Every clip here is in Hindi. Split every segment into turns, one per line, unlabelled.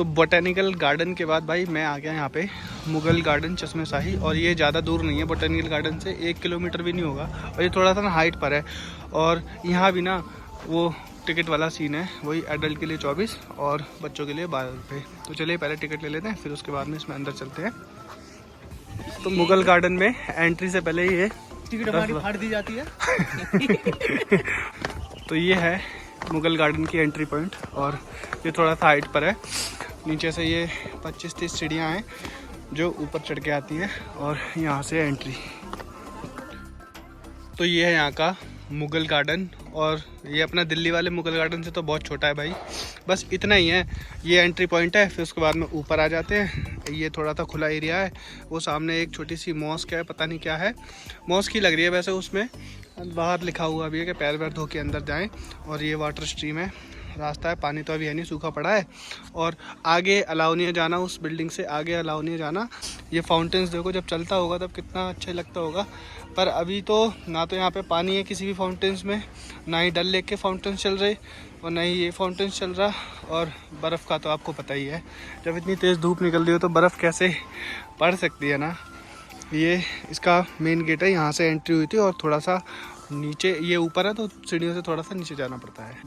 तो बोटेनिकल गार्डन के बाद भाई मैं आ गया यहाँ पे मुगल गार्डन चश्मे शाही, और ये ज़्यादा दूर नहीं है बोटेनिकल गार्डन से, 1 किलोमीटर भी नहीं होगा, और ये थोड़ा सा ना हाइट पर है। और यहाँ भी ना वो टिकट वाला सीन है, वही एडल्ट के लिए 24 और बच्चों के लिए 12 रुपये। तो चलिए पहले टिकट ले लेते हैं, फिर उसके बाद में इसमें अंदर चलते हैं। तो मुगल गार्डन में एंट्री से पहले ये
टिकट हमारी फाड़ दी जाती है।
तो ये है मुगल गार्डन की एंट्री पॉइंट, और ये थोड़ा सा हाइट पर है। नीचे से ये 25-30 सीढ़ियाँ हैं जो ऊपर चढ़ के आती हैं, और यहाँ से एंट्री। तो ये है यहाँ का मुगल गार्डन, और ये अपना दिल्ली वाले मुगल गार्डन से तो बहुत छोटा है भाई, बस इतना ही है। ये एंट्री पॉइंट है, फिर उसके बाद में ऊपर आ जाते हैं। ये थोड़ा सा खुला एरिया है, वो सामने एक छोटी सी मॉस्क है, पता नहीं क्या है, मॉस्क ही लग रही है वैसे। उसमें बाहर लिखा हुआ भी है कि पैर वैर धो के अंदर जाएं। और ये वाटर स्ट्रीम है, रास्ता है, पानी तो अभी है नहीं, सूखा पड़ा है। और आगे अलाउ नहीं है जाना, उस बिल्डिंग से आगे अलाउ नहीं है जाना। ये फाउंटेन्स देखो, जब चलता होगा तब कितना अच्छा लगता होगा, पर अभी तो ना तो यहाँ पे पानी है किसी भी फाउंटेन्स में, ना ही डल लेक के फाउंटेन्स चल रहे, और ना ही ये फाउंटेन्स चल रहा। और बर्फ़ का तो आपको पता ही है, जब इतनी तेज़ धूप निकल रही हो तो बर्फ़ कैसे पड़ सकती है ना। ये इसका मेन गेट है, यहाँ से एंट्री हुई थी, और थोड़ा सा नीचे, ये ऊपर है तो सीढ़ियों से थोड़ा सा नीचे जाना पड़ता है।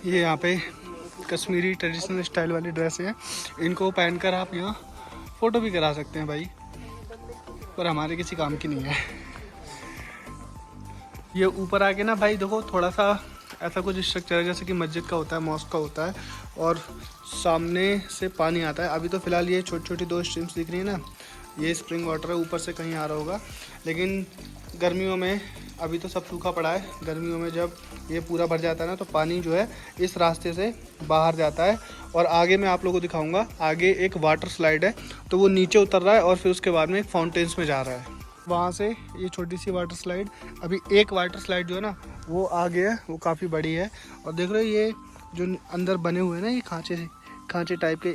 ये यहाँ पे कश्मीरी ट्रेडिशनल स्टाइल वाली ड्रेस है, इनको पहनकर आप यहाँ फ़ोटो भी करा सकते हैं भाई, पर हमारे किसी काम की नहीं है। ये ऊपर आके ना भाई देखो, थोड़ा सा ऐसा कुछ स्ट्रक्चर है जैसे कि मस्जिद का होता है, मॉस्क का होता है, और सामने से पानी आता है। अभी तो फ़िलहाल ये छोटी छोटी 2 स्ट्रीम्स दिख रही है ना, ये स्प्रिंग वाटर है, ऊपर से कहीं आ रहा होगा। लेकिन गर्मियों में अभी तो सब सूखा पड़ा है, गर्मियों में जब ये पूरा भर जाता है ना, तो पानी जो है इस रास्ते से बाहर जाता है। और आगे मैं आप लोगों को दिखाऊंगा, आगे एक वाटर स्लाइड है, तो वो नीचे उतर रहा है, और फिर उसके बाद में एक फाउंटेन्स में जा रहा है। वहाँ से ये छोटी सी वाटर स्लाइड, अभी एक वाटर स्लाइड जो है ना वो आगे है, वो काफ़ी बड़ी है। और देख रहे हो ये जो अंदर बने हुए हैं ना, ये खांचे टाइप के,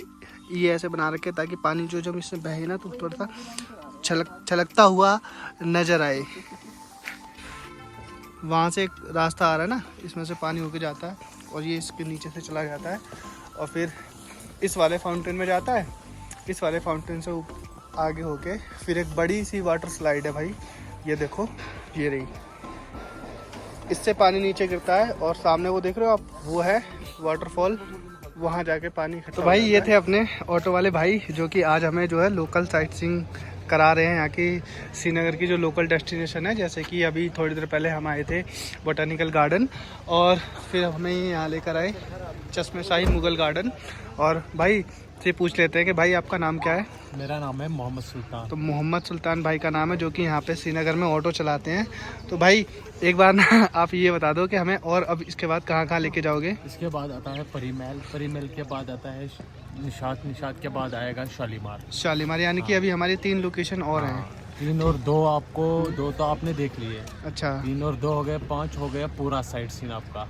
ये ऐसे बना रखे ताकि पानी जो जब इसमें बहे ना तो थोड़ा सा छलकता हुआ नज़र आए। वहाँ से एक रास्ता आ रहा है ना, इसमें से पानी होके जाता है, और ये इसके नीचे से चला जाता है, और फिर इस वाले फाउंटेन में जाता है। इस वाले फाउंटेन से आगे होके फिर एक बड़ी सी वाटर स्लाइड है भाई, ये देखो, ये रही, इससे पानी नीचे गिरता है, और सामने वो देख रहे हो आप, वो है वाटरफॉल, वहाँ जाके पानी इकट्ठा। तो भाई ये थे अपने ऑटो वाले भाई, जो कि आज हमें जो है लोकल साइट सीइंग करा रहे हैं, यहाँ की श्रीनगर की जो लोकल डेस्टिनेशन है। जैसे कि अभी थोड़ी देर पहले हम आए थे बोटेनिकल गार्डन, और फिर हमें यहाँ लेकर आए चश्मे शाही मुगल गार्डन। और भाई से पूछ लेते हैं कि भाई आपका नाम क्या है?
मेरा नाम है मोहम्मद सुल्तान।
तो मोहम्मद सुल्तान भाई का नाम है, जो कि यहाँ पे श्रीनगर में ऑटो चलाते हैं। तो भाई एक बार ना आप ये बता दो कि हमें और अब इसके बाद कहाँ कहाँ लेके जाओगे?
इसके बाद आता है परी महल के बाद आता है निशात के बाद आएगा शालीमार।
यानी कि अभी हमारी 3 लोकेशन और हैं।
3 और 2 आपको, 2 तो आपने देख लिए।
अच्छा,
3 और 2 हो गए, 5 हो गया पूरा साइट सीन आपका।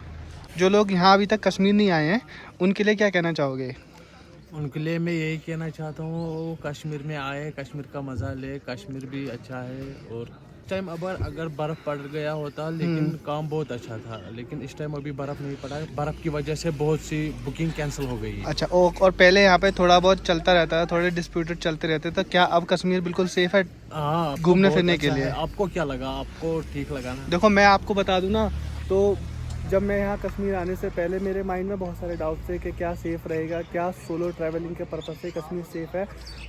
जो लोग यहाँ अभी तक कश्मीर नहीं आए हैं उनके लिए क्या कहना चाहोगे?
उनके लिए मैं यही कहना चाहता हूँ, वो कश्मीर में आए, कश्मीर का मज़ा ले, कश्मीर भी अच्छा है। और टाइम अगर बर्फ़ पड़ गया होता, लेकिन काम बहुत अच्छा था, लेकिन इस टाइम अभी बर्फ़ नहीं पड़ा है, बर्फ़ की वजह से बहुत सी बुकिंग कैंसिल हो गई है।
अच्छा, और पहले यहाँ पे थोड़ा बहुत चलता रहता है, थोड़े डिस्प्यूटेड चलते रहते, तो क्या अब कश्मीर बिल्कुल सेफ है
हाँ,
घूमने फिरने के लिए?
आपको क्या लगा? आपको ठीक लगा ना?
देखो मैं आपको बता दूँ ना, तो जब मैं यहाँ कश्मीर आने से पहले मेरे माइंड में बहुत सारे डाउट्स थे कि क्या सेफ़ रहेगा, क्या सोलो ट्रैवलिंग के पर्पज़ से कश्मीर सेफ़ है।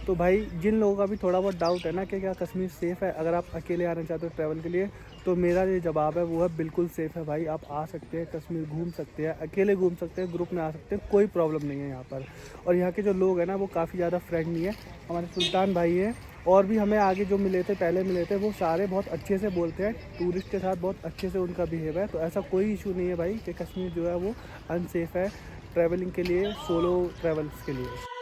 तो भाई जिन लोगों का भी थोड़ा बहुत डाउट है ना कि क्या कश्मीर सेफ़ है, अगर आप अकेले आना चाहते हो ट्रैवल के लिए, तो मेरा ये जवाब है वो है बिल्कुल सेफ़ है भाई। आप आ सकते हैं, कश्मीर घूम सकते हैं, अकेले घूम सकते हैं, ग्रुप में आ सकते हैं, कोई प्रॉब्लम नहीं है यहाँ पर। और यहाँ के जो लोग हैं ना वो काफ़ी ज़्यादा फ्रेंडली है। हमारे सुल्तान भाई हैं, और भी हमें आगे जो मिले थे, पहले मिले थे, वो सारे बहुत अच्छे से बोलते हैं, टूरिस्ट के साथ बहुत अच्छे से उनका बिहेव है। तो ऐसा कोई इशू नहीं है भाई कि कश्मीर जो है वो अनसेफ़ है ट्रैवलिंग के लिए, सोलो ट्रैवल्स के लिए।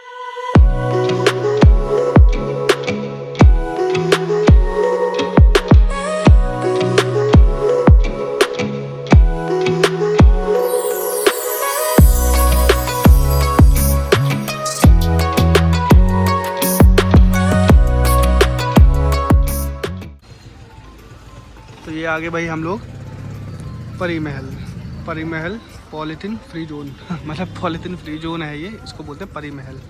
तो ये आगे भाई हम लोग परी महल पॉलीथीन फ्री जोन मतलब पॉलीथीन फ्री जोन है ये, इसको बोलते हैं परी महल।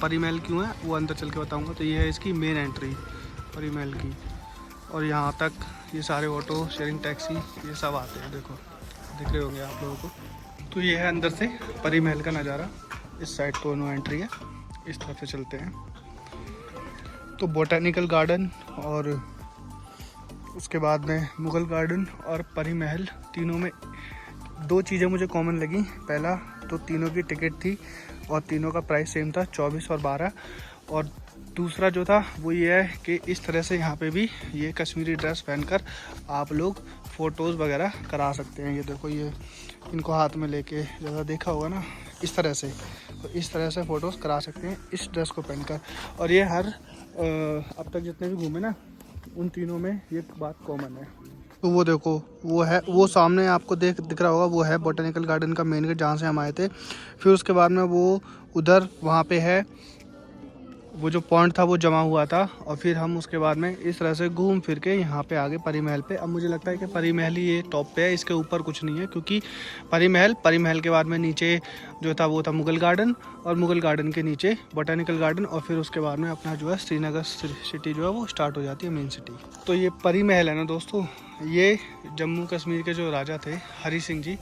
परी महल क्यों है वो अंदर चल के बताऊंगा। तो ये है इसकी मेन एंट्री परी महल की, और यहाँ तक ये सारे ऑटो शेयरिंग टैक्सी ये सब आते हैं, देखो दिख रहे होंगे आप लोगों को। तो ये है अंदर से परी महल का नज़ारा। इस साइड दोनों एंट्री है, इस तरफ से चलते हैं। तो बोटैनिकल गार्डन और उसके बाद में मुग़ल गार्डन और परी महल, तीनों में दो चीज़ें मुझे कॉमन लगी। पहला तो तीनों की टिकट थी और तीनों का प्राइस सेम था, 24 और 12। और दूसरा जो था वो ये है कि इस तरह से यहाँ पे भी ये कश्मीरी ड्रेस पहनकर आप लोग फ़ोटोज़ वगैरह करा सकते हैं। ये देखो, ये इनको हाथ में लेके ज़्यादा देखा होगा ना, इस तरह से, तो इस तरह से फ़ोटोज़ करा सकते हैं इस ड्रेस को पहनकर। और ये हर अब तक जितने भी घूमे ना, उन तीनों में ये बात कॉमन है। तो वो देखो, वो है, वो सामने आपको दिख रहा होगा, वो है बोटैनिकल गार्डन का मेन गेट जहाँ से हम आए थे। फिर उसके बाद में वो उधर वहाँ पे है वो जो पॉइंट था वो जमा हुआ था, और फिर हम उसके बाद में इस तरह से घूम फिर के यहाँ पे आ गए परी महल पे। अब मुझे लगता है कि परी महल ही ये टॉप पे है, इसके ऊपर कुछ नहीं है, क्योंकि परी महल के बाद में नीचे जो था वो था मुग़ल गार्डन, और मुग़ल गार्डन के नीचे बोटैनिकल गार्डन, और फिर उसके बाद में अपना जो है श्रीनगर सिटी जो है वो स्टार्ट हो जाती है, मेन सिटी। तो ये परी महल है ना दोस्तों, ये जम्मू कश्मीर के जो राजा थे हरी सिंह जी,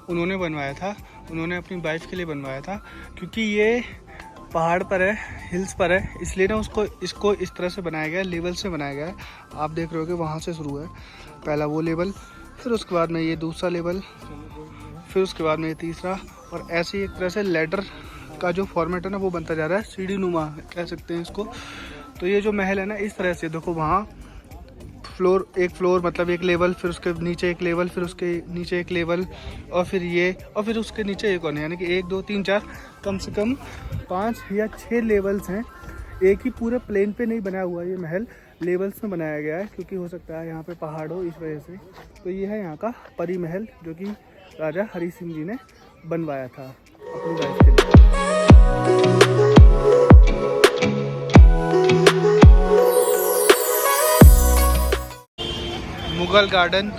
उन्होंने बनवाया था। उन्होंने अपनी वाइफ के लिए बनवाया था, क्योंकि ये पहाड़ पर है, हिल्स पर है, इसलिए ना इसको इस तरह से बनाया गया है, लेवल से बनाया गया है। आप देख रहे हो कि वहाँ से शुरू है पहला वो लेवल, फिर उसके बाद में ये दूसरा लेवल, फिर उसके बाद में ये तीसरा, और ऐसे ही एक तरह से लैडर का जो फॉर्मेट है ना वो बनता जा रहा है, सीढ़ी नुमा कह सकते हैं इसको। तो ये जो महल है ना, इस तरह से देखो, वहाँ एक फ्लोर मतलब एक लेवल, फिर उसके नीचे एक लेवल, फिर उसके नीचे एक लेवल, और फिर ये, और फिर उसके नीचे एक और, यानी कि 1 2 3 4 कम से कम 5 या 6 लेवल्स हैं। एक ही पूरे प्लेन पे नहीं बनाया हुआ ये महल, लेवल्स में बनाया गया है, क्योंकि हो सकता है यहाँ पे पहाड़ हो, इस वजह से। तो ये है यहाँ का परी महल, जो कि राजा हरी सिंह जी ने बनवाया था अपनी वाइफ के लिए। मुग़ल गार्डन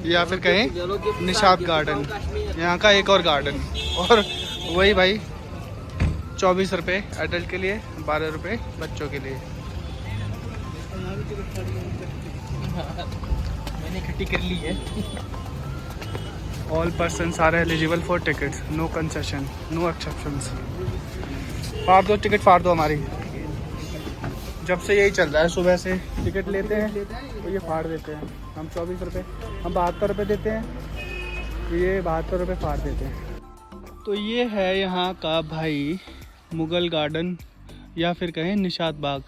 या फिर कहें निशात गार्डन, यहाँ का एक और गार्डन, और वही भाई 24 रुपये एडल्ट के लिए, 12 रुपये बच्चों के लिए। मैंने इकट्ठी कर ली है। All persons are eligible for tickets, no concession, no exceptions. फाड़ दो टिकट, फाड़ दो हमारी। जब से यही चल रहा है, सुबह से टिकट लेते हैं तो ये फाड़ देते हैं। हम 24 रुपये, हम 72 रुपये देते हैं, ये 72 रुपये फाड़ देते हैं। तो ये है यहाँ का भाई मुग़ल गार्डन या फिर कहें निशात बाग।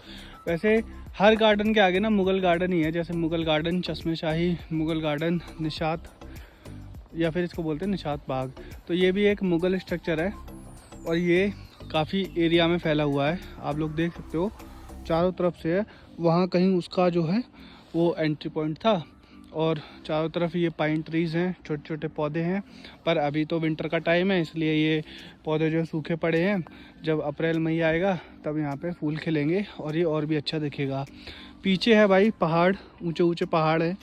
वैसे हर गार्डन के आगे ना मुग़ल गार्डन ही है, जैसे मुग़ल गार्डन, चश्मे शाही, मुग़ल गार्डन, निशात, या फिर इसको बोलते हैं निशात बाग। तो ये भी एक मुग़ल स्ट्रक्चर है, और ये काफ़ी एरिया में फैला हुआ है, आप लोग देख सकते हो, चारों तरफ से है। वहाँ कहीं उसका जो है वो एंट्री पॉइंट था, और चारों तरफ ये पाइन ट्रीज़ हैं, छोटे छोटे पौधे हैं। पर अभी तो विंटर का टाइम है, इसलिए ये पौधे जो सूखे पड़े हैं। जब अप्रैल मई आएगा तब यहाँ पे फूल खिलेंगे और ये और भी अच्छा दिखेगा। पीछे है भाई पहाड़, ऊंचे ऊंचे पहाड़ है,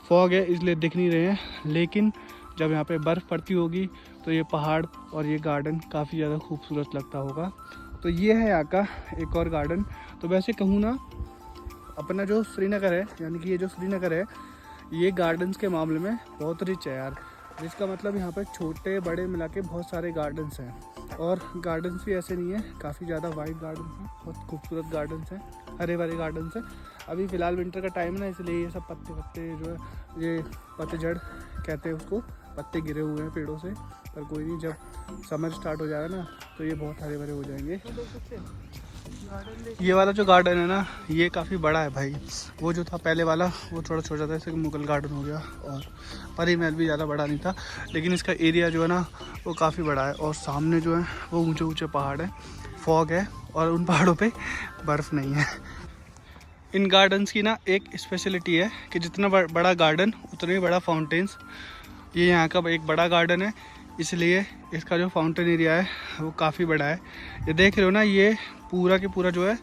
फॉग है इसलिए दिख नहीं रहे हैं, लेकिन जब यहाँ पे बर्फ़ पड़ती होगी तो ये पहाड़ और ये गार्डन काफ़ी ज़्यादा खूबसूरत लगता होगा। तो ये है यहाँ का एक और गार्डन। तो वैसे कहूँ ना, अपना जो श्रीनगर है, यानी कि ये जो श्रीनगर है, ये गार्डन्स के मामले में बहुत रिच है यार। जिसका मतलब यहाँ पर छोटे बड़े मिला के बहुत सारे गार्डन्स हैं, और गार्डन्स भी ऐसे नहीं है, काफ़ी ज़्यादा वाइड गार्डन्स हैं, बहुत खूबसूरत गार्डन्स हैं, हरे भरे गार्डन्स हैं। अभी फ़िलहाल विंटर का टाइम है ना, इसलिए ये सब पत्ते जो है, ये पतझड़ कहते हैं उसको, पत्ते गिरे हुए हैं पेड़ों से। पर कोई नहीं, जब समर स्टार्ट हो जाएगा ना तो ये बहुत हरे भरे हो जाएंगे। ये वाला जो गार्डन है ना, ये काफ़ी बड़ा है भाई। वो जो था पहले वाला वो थोड़ा छोटा था, जैसे मुग़ल गार्डन हो गया, और परी महल भी ज़्यादा बड़ा नहीं था, लेकिन इसका एरिया जो है ना वो काफ़ी बड़ा है। और सामने जो है वो ऊंचे ऊंचे पहाड़ है, फॉग है, और उन पहाड़ों पे बर्फ़ नहीं है। इन गार्डन्स की ना एक स्पेशलिटी है कि जितना बड़ा गार्डन उतना ही बड़ा फाउंटेन्स। ये यहाँ का एक बड़ा गार्डन है, इसलिए इसका जो फाउंटेन एरिया है वो काफ़ी बड़ा है। ये देख रहे हो ना, ये पूरा के पूरा जो है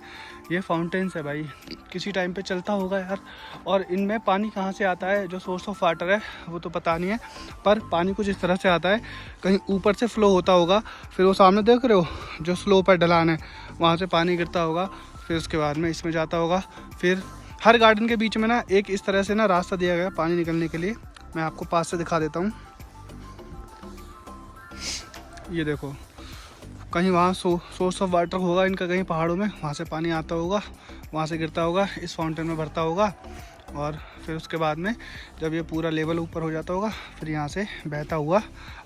ये फाउंटेन्स है भाई, किसी टाइम पे चलता होगा यार। और इनमें पानी कहाँ से आता है, जो सोर्स ऑफ वाटर है वो तो पता नहीं है, पर पानी कुछ इस तरह से आता है, कहीं ऊपर से फ्लो होता होगा, फिर वो सामने देख रहे हो जो स्लोप है, ढलान है, वहाँ से पानी गिरता होगा, फिर उसके बाद में इसमें जाता होगा। फिर हर गार्डन के बीच में ना एक इस तरह से ना रास्ता दिया गया पानी निकलने के लिए। मैं आपको पास से दिखा देता हूँ, ये देखो, कहीं वहाँ सोर्स ऑफ वाटर होगा इनका, कहीं पहाड़ों में, वहाँ से पानी आता होगा, वहाँ से गिरता होगा, इस फाउंटेन में भरता होगा, और फिर उसके बाद में जब ये पूरा लेवल ऊपर हो जाता होगा, फिर यहाँ से बहता हुआ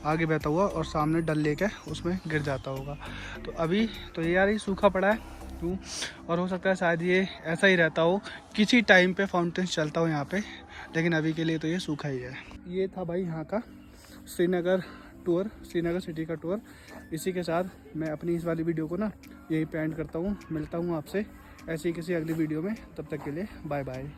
आगे बहता हुआ और सामने डल लेक है उसमें गिर जाता होगा। तो अभी तो ये यार ये सूखा पड़ा है क्यों, और हो सकता है शायद ये ऐसा ही रहता हो, किसी टाइम पे फाउंटेन चलता हो यहाँ पे, लेकिन अभी के लिए तो ये सूखा ही है। ये था भाई यहाँ का श्रीनगर टूर, श्रीनगर सिटी का टूर। इसी के साथ मैं अपनी इस वाली वीडियो को ना यही पे एंड करता हूँ। मिलता हूँ आपसे ऐसी किसी अगली वीडियो में, तब तक के लिए बाय बाय।